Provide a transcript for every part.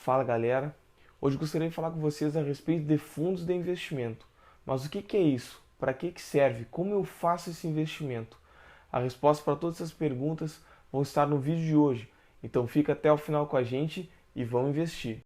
Fala galera, hoje gostaria de falar com vocês a respeito de fundos de investimento. Mas o que é isso? Para que serve? Como eu faço esse investimento? A resposta para todas essas perguntas vão estar no vídeo de hoje, então fica até o final com a gente e vamos investir.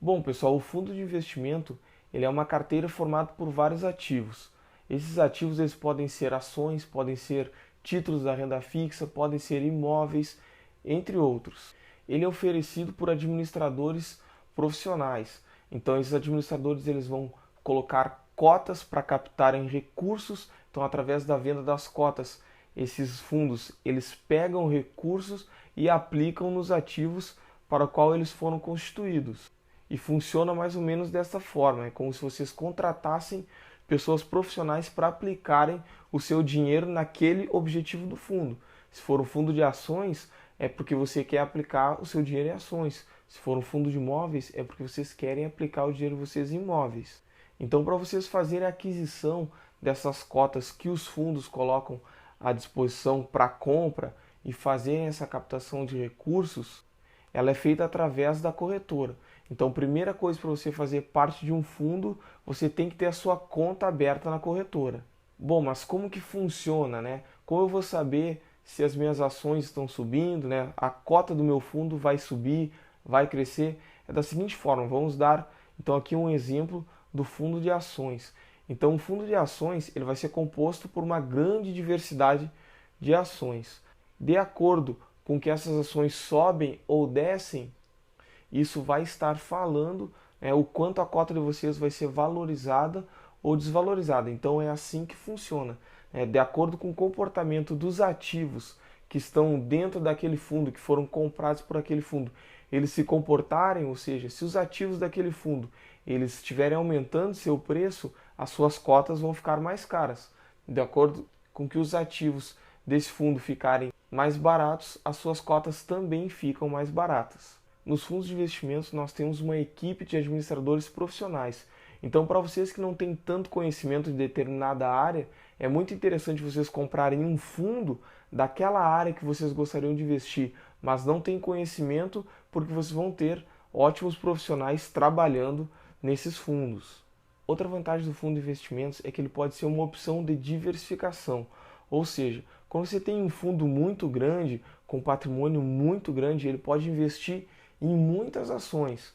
Bom pessoal, o fundo de investimento ele é uma carteira formada por vários ativos. Esses ativos eles podem ser ações, podem ser títulos da renda fixa, podem ser imóveis, entre outros. Ele é oferecido por administradores profissionais. Então esses administradores eles vão colocar cotas para captarem recursos. Então através da venda das cotas, esses fundos eles pegam recursos e aplicam nos ativos para o qual eles foram constituídos. E funciona mais ou menos dessa forma, é como se vocês contratassem pessoas profissionais para aplicarem o seu dinheiro naquele objetivo do fundo. Se for um fundo de ações, é porque você quer aplicar o seu dinheiro em ações. Se for um fundo de imóveis, é porque vocês querem aplicar o dinheiro de vocês em imóveis. Então, para vocês fazerem a aquisição dessas cotas que os fundos colocam à disposição para compra e fazerem essa captação de recursos, ela é feita através da corretora. Então, a primeira coisa para você fazer parte de um fundo, você tem que ter a sua conta aberta na corretora. Bom, mas como que funciona, né? Como eu vou saber se as minhas ações estão subindo, né? A cota do meu fundo vai subir, vai crescer? É da seguinte forma, vamos dar então aqui um exemplo do fundo de ações. Então, o fundo de ações ele vai ser composto por uma grande diversidade de ações. De acordo com que essas ações sobem ou descem, isso vai estar falando o quanto a cota de vocês vai ser valorizada ou desvalorizada. Então é assim que funciona. De acordo com o comportamento dos ativos que estão dentro daquele fundo, que foram comprados por aquele fundo, eles se comportarem, ou seja, se os ativos daquele fundo eles estiverem aumentando seu preço, as suas cotas vão ficar mais caras. De acordo com que os ativos desse fundo ficarem mais baratos, as suas cotas também ficam mais baratas. Nos fundos de investimentos nós temos uma equipe de administradores profissionais. Então, para vocês que não têm tanto conhecimento de determinada área, é muito interessante vocês comprarem um fundo daquela área que vocês gostariam de investir, mas não têm conhecimento porque vocês vão ter ótimos profissionais trabalhando nesses fundos. Outra vantagem do fundo de investimentos é que ele pode ser uma opção de diversificação. Ou seja, quando você tem um fundo muito grande, com patrimônio muito grande, ele pode investir em muitas ações,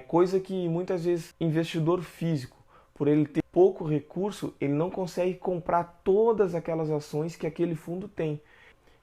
coisa que muitas vezes investidor físico, por ele ter pouco recurso, ele não consegue comprar todas aquelas ações que aquele fundo tem.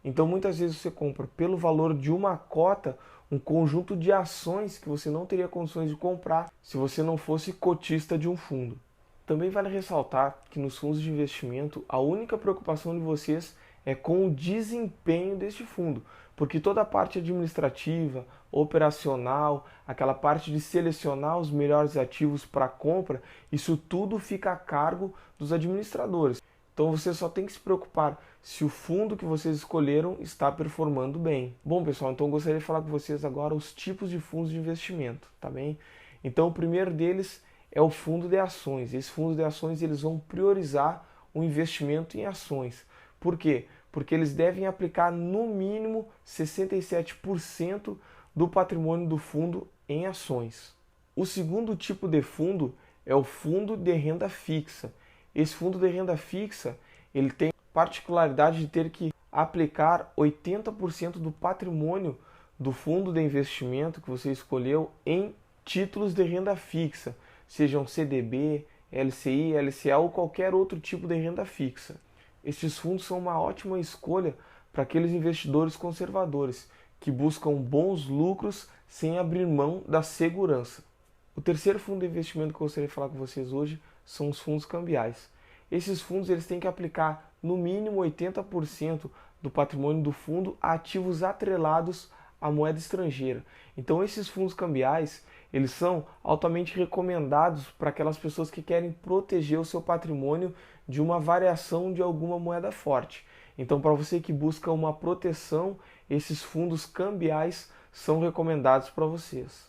Então muitas vezes você compra pelo valor de uma cota um conjunto de ações que você não teria condições de comprar se você não fosse cotista de um fundo. Também vale ressaltar que nos fundos de investimento a única preocupação de vocês é com o desempenho deste fundo, porque toda a parte administrativa, operacional, aquela parte de selecionar os melhores ativos para compra, isso tudo fica a cargo dos administradores. Então você só tem que se preocupar se o fundo que vocês escolheram está performando bem. Bom pessoal, então eu gostaria de falar com vocês agora os tipos de fundos de investimento, tá bem? Então o primeiro deles é o fundo de ações. Esses fundos de ações eles vão priorizar o investimento em ações. Por quê? Porque eles devem aplicar no mínimo 67% do patrimônio do fundo em ações. O segundo tipo de fundo é o fundo de renda fixa. Esse fundo de renda fixa ele tem a particularidade de ter que aplicar 80% do patrimônio do fundo de investimento que você escolheu em títulos de renda fixa, sejam CDB, LCI, LCA ou qualquer outro tipo de renda fixa. Estes fundos são uma ótima escolha para aqueles investidores conservadores que buscam bons lucros sem abrir mão da segurança. O terceiro fundo de investimento que eu gostaria de falar com vocês hoje são os fundos cambiais. Esses fundos eles têm que aplicar no mínimo 80% do patrimônio do fundo a ativos atrelados à moeda estrangeira. Então esses fundos cambiais eles são altamente recomendados para aquelas pessoas que querem proteger o seu patrimônio de uma variação de alguma moeda forte. Então, para você que busca uma proteção, esses fundos cambiais são recomendados para vocês.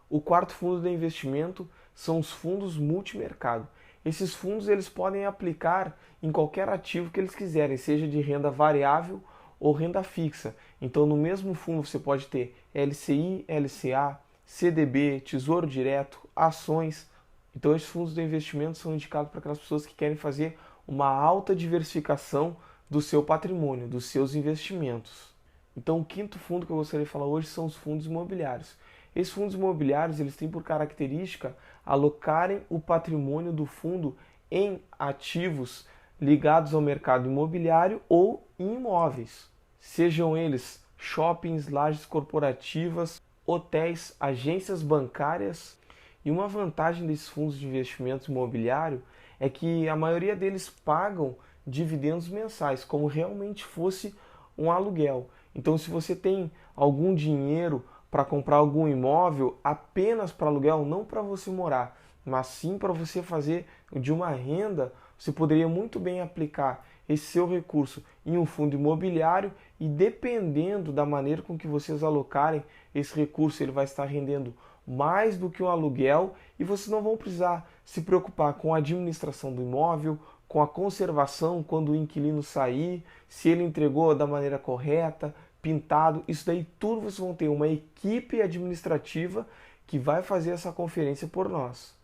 O quarto fundo de investimento são os fundos multimercado. Esses fundos eles podem aplicar em qualquer ativo que eles quiserem, seja de renda variável ou renda fixa. Então, no mesmo fundo você pode ter LCI, LCA, CDB, Tesouro Direto, ações. Então, esses fundos de investimento são indicados para aquelas pessoas que querem fazer uma alta diversificação do seu patrimônio, dos seus investimentos. Então, o quinto fundo que eu gostaria de falar hoje são os fundos imobiliários. Esses fundos imobiliários, eles têm por característica alocarem o patrimônio do fundo em ativos ligados ao mercado imobiliário ou em imóveis, sejam eles shoppings, lajes corporativas, hotéis, agências bancárias. E uma vantagem desses fundos de investimento imobiliário é que a maioria deles pagam dividendos mensais, como realmente fosse um aluguel. Então, se você tem algum dinheiro para comprar algum imóvel apenas para aluguel, não para você morar, mas sim para você fazer de uma renda, você poderia muito bem aplicar esse seu recurso em um fundo imobiliário e, dependendo da maneira com que vocês alocarem esse recurso, ele vai estar rendendo mais do que o aluguel e vocês não vão precisar se preocupar com a administração do imóvel, com a conservação quando o inquilino sair, se ele entregou da maneira correta, pintado. Isso daí tudo vocês vão ter uma equipe administrativa que vai fazer essa conferência por nós.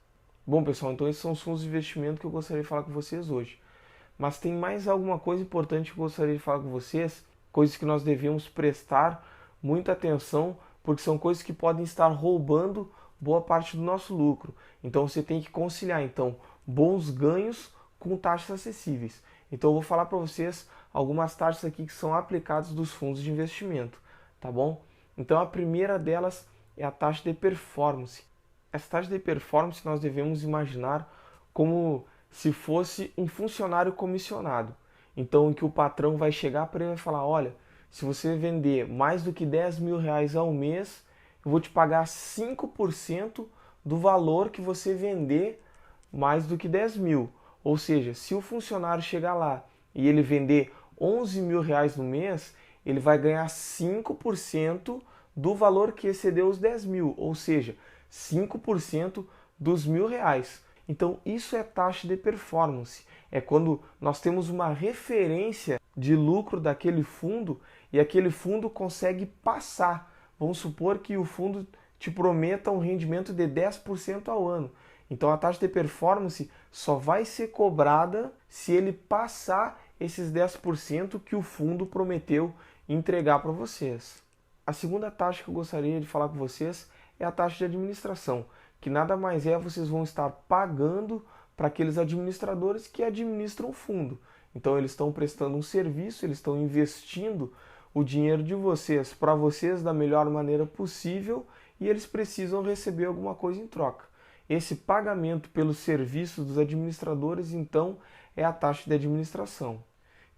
Bom, pessoal, então esses são os fundos de investimento que eu gostaria de falar com vocês hoje. Mas tem mais alguma coisa importante que eu gostaria de falar com vocês, coisas que nós devemos prestar muita atenção, porque são coisas que podem estar roubando boa parte do nosso lucro. Então você tem que conciliar bons ganhos com taxas acessíveis. Então eu vou falar para vocês algumas taxas aqui que são aplicadas dos fundos de investimento, tá bom? Então a primeira delas é a taxa de performance. Essa taxa de performance nós devemos imaginar como se fosse um funcionário comissionado. Então, em que o patrão vai chegar para ele e falar: olha, se você vender mais do que 10 mil reais ao mês, eu vou te pagar 5% do valor que você vender mais do que 10 mil. Ou seja, se o funcionário chegar lá e ele vender 11 mil reais no mês, ele vai ganhar 5% do valor que excedeu os 10 mil. Ou seja, 5% dos R$ 1.000. Então isso é taxa de performance. É quando nós temos uma referência de lucro daquele fundo e aquele fundo consegue passar. Vamos supor que o fundo te prometa um rendimento de 10% ao ano. Então a taxa de performance só vai ser cobrada se ele passar esses 10% que o fundo prometeu entregar para vocês. A segunda taxa que eu gostaria de falar com vocês é a taxa de administração, que nada mais é, vocês vão estar pagando para aqueles administradores que administram o fundo. Então eles estão prestando um serviço, eles estão investindo o dinheiro de vocês para vocês da melhor maneira possível e eles precisam receber alguma coisa em troca. Esse pagamento pelos serviços dos administradores, então, é a taxa de administração,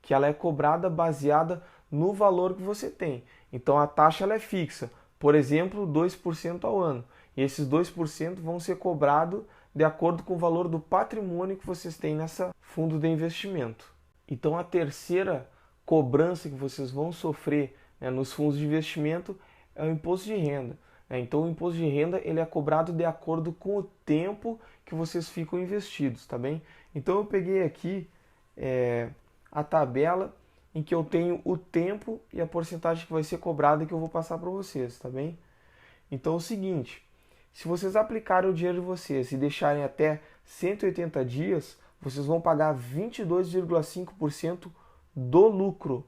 que ela é cobrada baseada no valor que você tem. Então a taxa ela é fixa, por exemplo, 2% ao ano. E esses 2% vão ser cobrados de acordo com o valor do patrimônio que vocês têm nessa fundo de investimento. Então a terceira cobrança que vocês vão sofrer, nos fundos de investimento é o imposto de renda. Então o imposto de renda ele é cobrado de acordo com o tempo que vocês ficam investidos, tá bem? Então eu peguei aqui a tabela em que eu tenho o tempo e a porcentagem que vai ser cobrada que eu vou passar para vocês, tá bem? Então é o seguinte, se vocês aplicarem o dinheiro de vocês e deixarem até 180 dias, vocês vão pagar 22,5% do lucro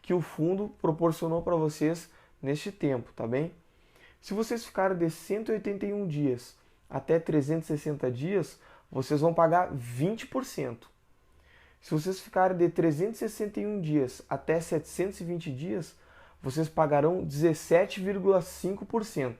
que o fundo proporcionou para vocês neste tempo, tá bem? Se vocês ficarem de 181 dias até 360 dias, vocês vão pagar 20%. Se vocês ficarem de 361 dias até 720 dias, vocês pagarão 17,5%.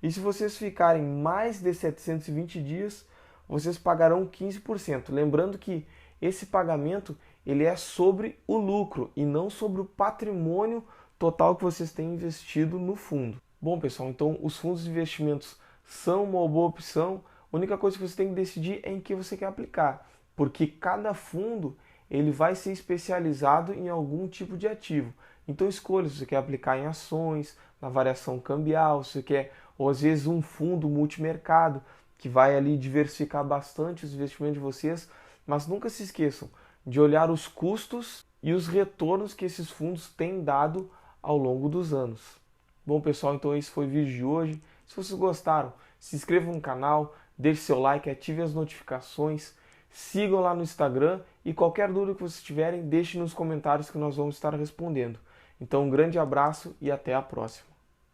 E se vocês ficarem mais de 720 dias, vocês pagarão 15%. Lembrando que esse pagamento ele é sobre o lucro e não sobre o patrimônio total que vocês têm investido no fundo. Bom, pessoal, então os fundos de investimentos são uma boa opção. A única coisa que você tem que decidir é em que você quer aplicar, porque cada fundo ele vai ser especializado em algum tipo de ativo. Então escolha se você quer aplicar em ações, na variação cambial, se você quer, ou às vezes um fundo multimercado, que vai ali diversificar bastante os investimentos de vocês, mas nunca se esqueçam de olhar os custos e os retornos que esses fundos têm dado ao longo dos anos. Bom, pessoal, então esse foi o vídeo de hoje. Se vocês gostaram, se inscrevam no canal, deixe seu like, ative as notificações, sigam lá no Instagram e qualquer dúvida que vocês tiverem, deixe nos comentários que nós vamos estar respondendo. Então, um grande abraço e até a próxima.